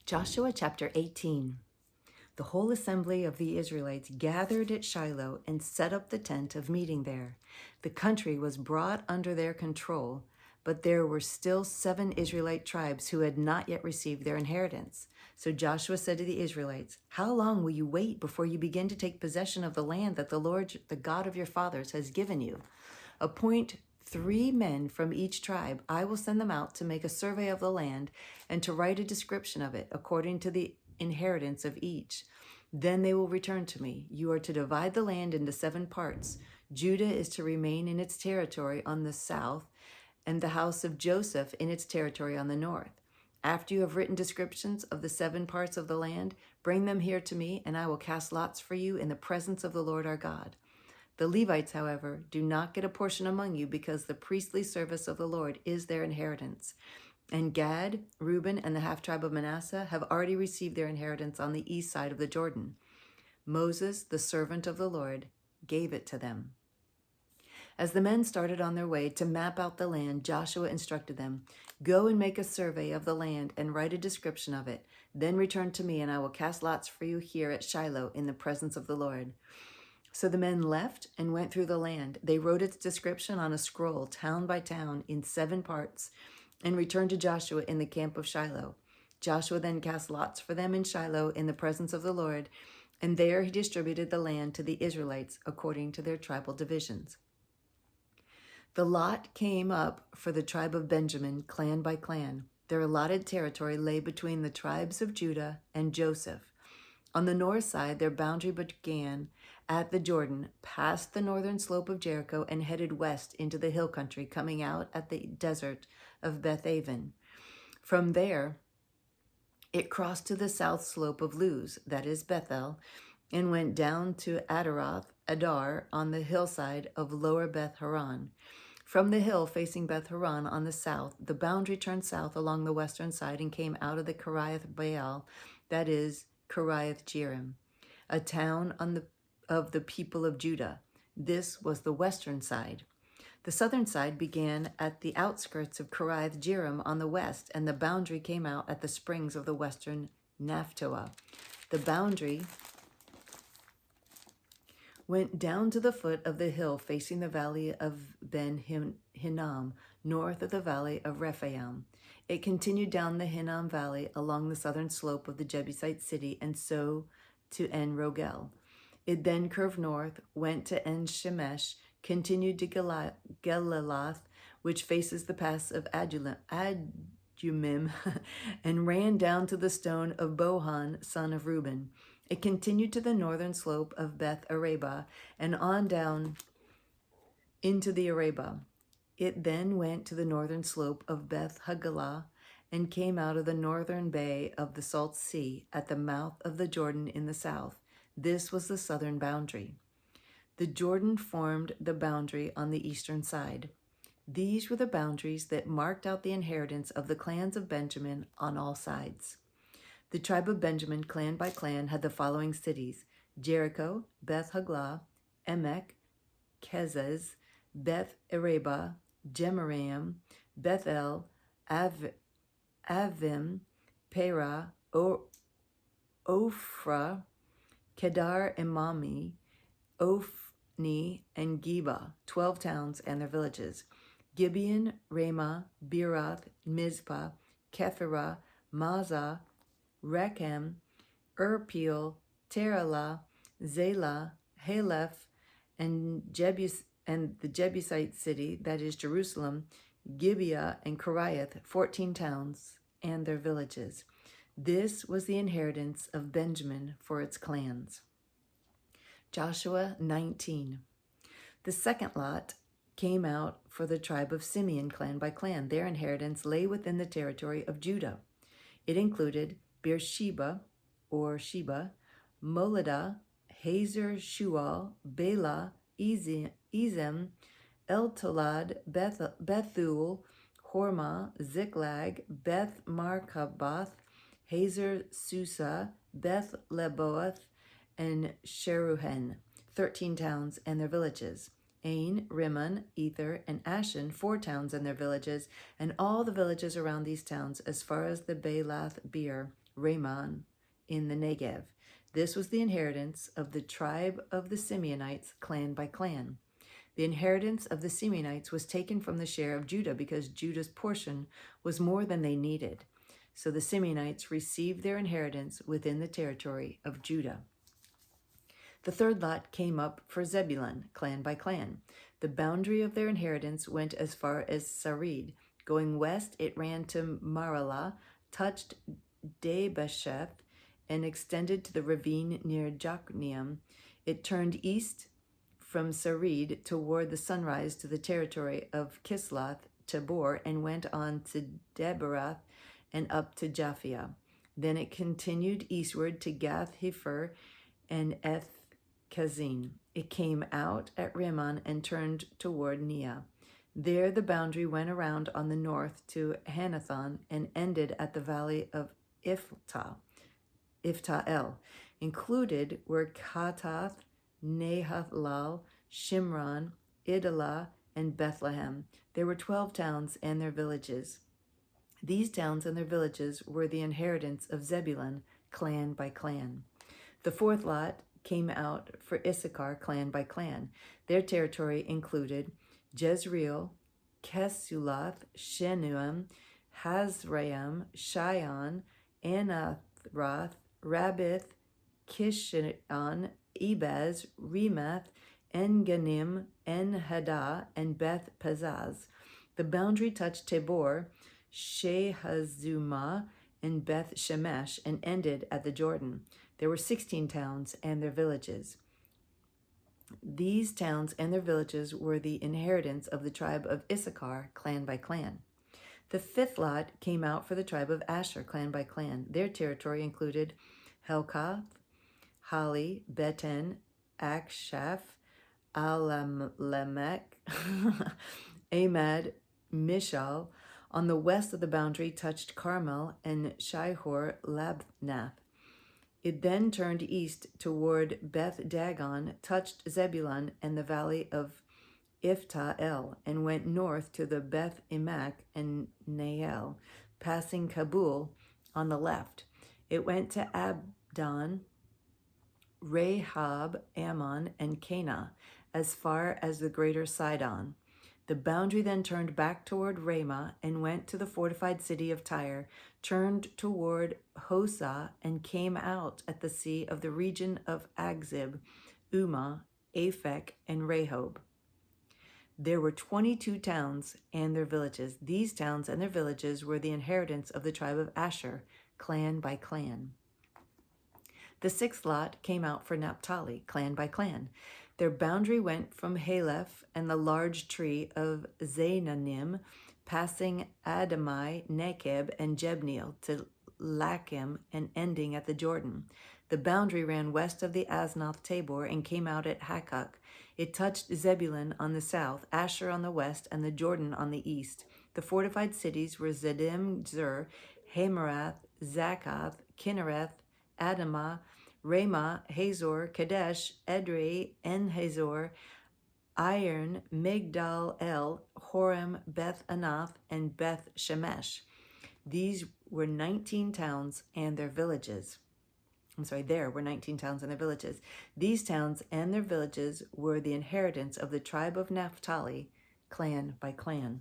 Joshua chapter 18. The whole assembly of the Israelites gathered at Shiloh and set up the tent of meeting there. The country was brought under their control, but there were still 7 Israelite tribes who had not yet received their inheritance. So Joshua said to the Israelites, "How long will you wait before you begin to take possession of the land that the Lord, the God of your fathers, has given you? Appoint 3 men from each tribe. I will send them out to make a survey of the land and to write a description of it according to the inheritance of each. Then they will return to me. You are to divide the land into 7 parts. Judah is to remain in its territory on the south, and the house of Joseph in its territory on the north. After you have written descriptions of the 7 parts of the land, bring them here to me, and I will cast lots for you in the presence of the Lord our God. The Levites, however, do not get a portion among you because the priestly service of the Lord is their inheritance. And Gad, Reuben, and the half-tribe of Manasseh have already received their inheritance on the east side of the Jordan. Moses, the servant of the Lord, gave it to them." As the men started on their way to map out the land, Joshua instructed them, "Go and make a survey of the land and write a description of it. Then return to me, and I will cast lots for you here at Shiloh in the presence of the Lord." So the men left and went through the land. They wrote its description on a scroll, town by town, in 7 parts, and returned to Joshua in the camp of Shiloh. Joshua then cast lots for them in Shiloh in the presence of the Lord, and there he distributed the land to the Israelites according to their tribal divisions. The lot came up for the tribe of Benjamin, clan by clan. Their allotted territory lay between the tribes of Judah and Joseph. On the north side, their boundary began at the Jordan, past the northern slope of Jericho, and headed west into the hill country, coming out at the desert of Beth-aven. From there, it crossed to the south slope of Luz, that is Bethel, and went down to Adaroth Adar on the hillside of lower Beth Horon. From the hill facing Beth Horon on the south, the boundary turned south along the western side and came out of the Kiriath Baal, that is Kiriath Jearim, a town of the people of Judah. This was the western side. The southern side began at the outskirts of Kiriath Jearim on the west, and the boundary came out at the springs of the western Naphtah. The boundary went down to the foot of the hill facing the valley of Ben Hinnom, north of the valley of Rephaim. It continued down the Hinnom Valley along the southern slope of the Jebusite city and so to En Rogel. It then curved north, went to En Shemesh, continued to Geliloth, which faces the pass of Adumim, and ran down to the stone of Bohan, son of Reuben. It continued to the northern slope of Beth Araba and on down into the Araba. It then went to the northern slope of Beth Hagalah and came out of the northern bay of the Salt Sea at the mouth of the Jordan in the south. This was the southern boundary. The Jordan formed the boundary on the eastern side. These were the boundaries that marked out the inheritance of the clans of Benjamin on all sides. The tribe of Benjamin, clan by clan, had the following cities: Jericho, Beth Haglah, Emek, Kezez, Beth Araba, Jemaraim, Bethel, Avim, Perah, Ophrah, Kedar Imami, Ophni, and Geba, 12 towns and their villages. Gibeon, Ramah, Beeroth, Mizpah, Kephirah, Mazah, Rechem, Peel, Terah, Zelah, Haleph, and the Jebusite city, that is Jerusalem, Gibeah, and Kiriath, 14 towns and their villages. This was the inheritance of Benjamin for its clans. Joshua 19. The second lot came out for the tribe of Simeon, clan by clan. Their inheritance lay within the territory of Judah. It included Beersheba, or Sheba, Moladah, Hazer Shual, Bela, Ezem, Eltolad, Bethul, Hormah, Ziklag, Beth Markaboth, Hazer Susa, Beth Leboath, and Sheruhen, 13 towns and their villages. Ain, Rimmon, Ether, and Ashan, 4 towns and their villages, and all the villages around these towns as far as the Baalath Beer, Ramon in the Negev. This was the inheritance of the tribe of the Simeonites, clan by clan. The inheritance of the Simeonites was taken from the share of Judah because Judah's portion was more than they needed. So the Simeonites received their inheritance within the territory of Judah. The third lot came up for Zebulun, clan by clan. The boundary of their inheritance went as far as Sarid. Going west, it ran to Maralah, touched Debesheth, and extended to the ravine near Jokneam. It turned east from Sarid toward the sunrise to the territory of Kisloth Tabor and went on to Deberath and up to Japhia. Then it continued eastward to Gath Hepher and Eth Kazin. It came out at Rimmon and turned toward Neah. There the boundary went around on the north to Hanathon and ended at the valley of Ifta-el. Included were Katath, Nahath-lal, Shimron, Idalah, and Bethlehem. There were 12 towns and their villages. These towns and their villages were the inheritance of Zebulun, clan by clan. The fourth lot came out for Issachar, clan by clan. Their territory included Jezreel, Kesulath, Shenuam, Hazraim, Shion, Anathroth, Rabbith, Kishion, Ebez, Remath, En-Ganim, En-Hadah, and Beth Pazaz. The boundary touched Tabor, Shehazumah, and Beth Shemesh, and ended at the Jordan. There were 16 towns and their villages. These towns and their villages were the inheritance of the tribe of Issachar, clan by clan. The fifth lot came out for the tribe of Asher, clan by clan. Their territory included Helkath, Hali, Beten, Akshaph, Alamelech, Amad, Mishal. On the west of the boundary touched Carmel and Shihor Labnath. It then turned east toward Beth Dagon, touched Zebulun and the valley of Ifta-el, and went north to the Beth Emak and Nael, passing Kabul on the left. It went to Abdon, Rahab, Ammon, and Cana, as far as the greater Sidon. The boundary then turned back toward Ramah and went to the fortified city of Tyre, turned toward Hosah, and came out at the sea of the region of Agzib, Umah, Aphek, and Rehob. There were 22 towns and their villages. These towns and their villages were the inheritance of the tribe of Asher, clan by clan. The sixth lot came out for Naphtali, clan by clan. Their boundary went from Haleph and the large tree of Zainanim, passing Adamai, Nekeb, and Jebneel to Lakim and ending at the Jordan. The boundary ran west of the Aznoth Tabor and came out at Hakak. It touched Zebulun on the south, Asher on the west, and the Jordan on the east. The fortified cities were Zedim, Zur, Hamarath, Zakath, Kinnereth, Adamah, Ramah, Hazor, Kadesh, Edrei, En-Hazor, Iron, Migdal-el, Horem, Beth Anath, and Beth Shemesh. These were 19 towns and their villages. There were 19 towns and their villages. These towns and their villages were the inheritance of the tribe of Naphtali, clan by clan.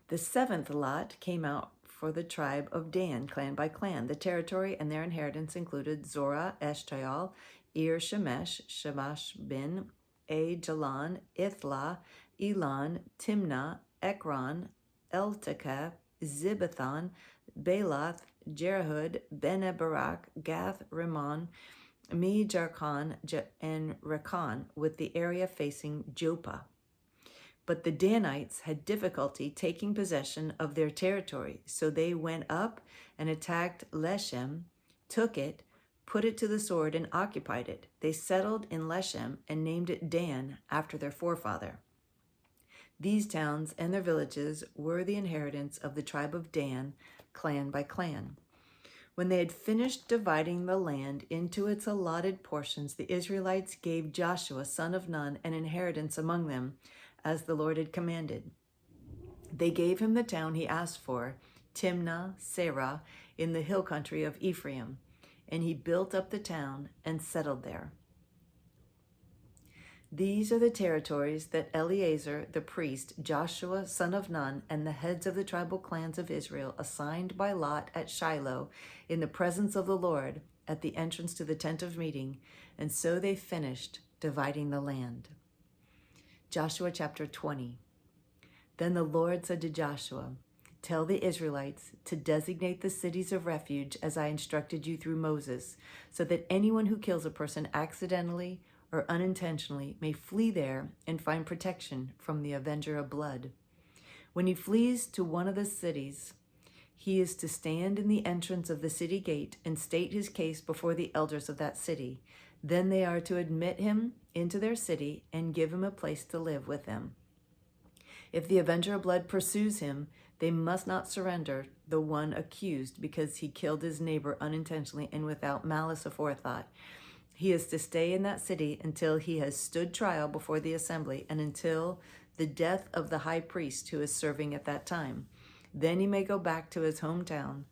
The seventh lot came out for the tribe of Dan, clan by clan. The territory and their inheritance included Zorah, Eshtaol, Shemesh, Shamash bin, Jalan, Ithla, Elon, Timnah, Ekron, Eltekeh, Zibathon, Baloth, Jerahud, Bene-Barak, Gath, Rimmon, Me-Jarkon, and Rakan, with the area facing Joppa. But the Danites had difficulty taking possession of their territory, so they went up and attacked Leshem, took it, put it to the sword, and occupied it. They settled in Leshem and named it Dan after their forefather. These towns and their villages were the inheritance of the tribe of Dan, clan by clan. When they had finished dividing the land into its allotted portions, the Israelites gave Joshua, son of Nun, an inheritance among them, as the Lord had commanded. They gave him the town he asked for, Timnah Serah in the hill country of Ephraim, and he built up the town and settled there. These are the territories that Eleazar the priest, Joshua son of Nun, and the heads of the tribal clans of Israel assigned by lot at Shiloh in the presence of the Lord at the entrance to the tent of meeting, and so they finished dividing the land. Joshua chapter 20. Then the Lord said to Joshua, "Tell the Israelites to designate the cities of refuge as I instructed you through Moses, so that anyone who kills a person accidentally or unintentionally may flee there and find protection from the avenger of blood. When he flees to one of the cities, he is to stand in the entrance of the city gate and state his case before the elders of that city. Then they are to admit him into their city and give him a place to live with them. If the avenger of blood pursues him, they must not surrender the one accused because he killed his neighbor unintentionally and without malice aforethought. He is to stay in that city until he has stood trial before the assembly and until the death of the high priest who is serving at that time. Then he may go back to his hometown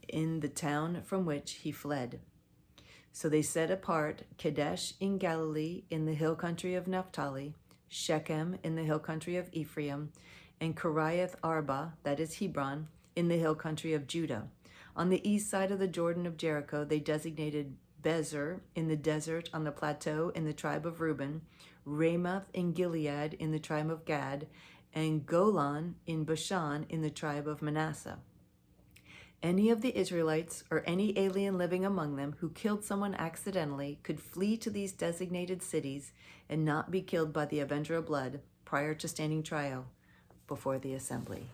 in the town from which he fled." So they set apart Kadesh in Galilee in the hill country of Naphtali, Shechem in the hill country of Ephraim, and Kiriath Arba, that is Hebron, in the hill country of Judah. On the east side of the Jordan of Jericho, they designated Bezer in the desert on the plateau in the tribe of Reuben, Ramoth in Gilead in the tribe of Gad, and Golan in Bashan in the tribe of Manasseh. Any of the Israelites or any alien living among them who killed someone accidentally could flee to these designated cities and not be killed by the avenger of blood prior to standing trial before the assembly.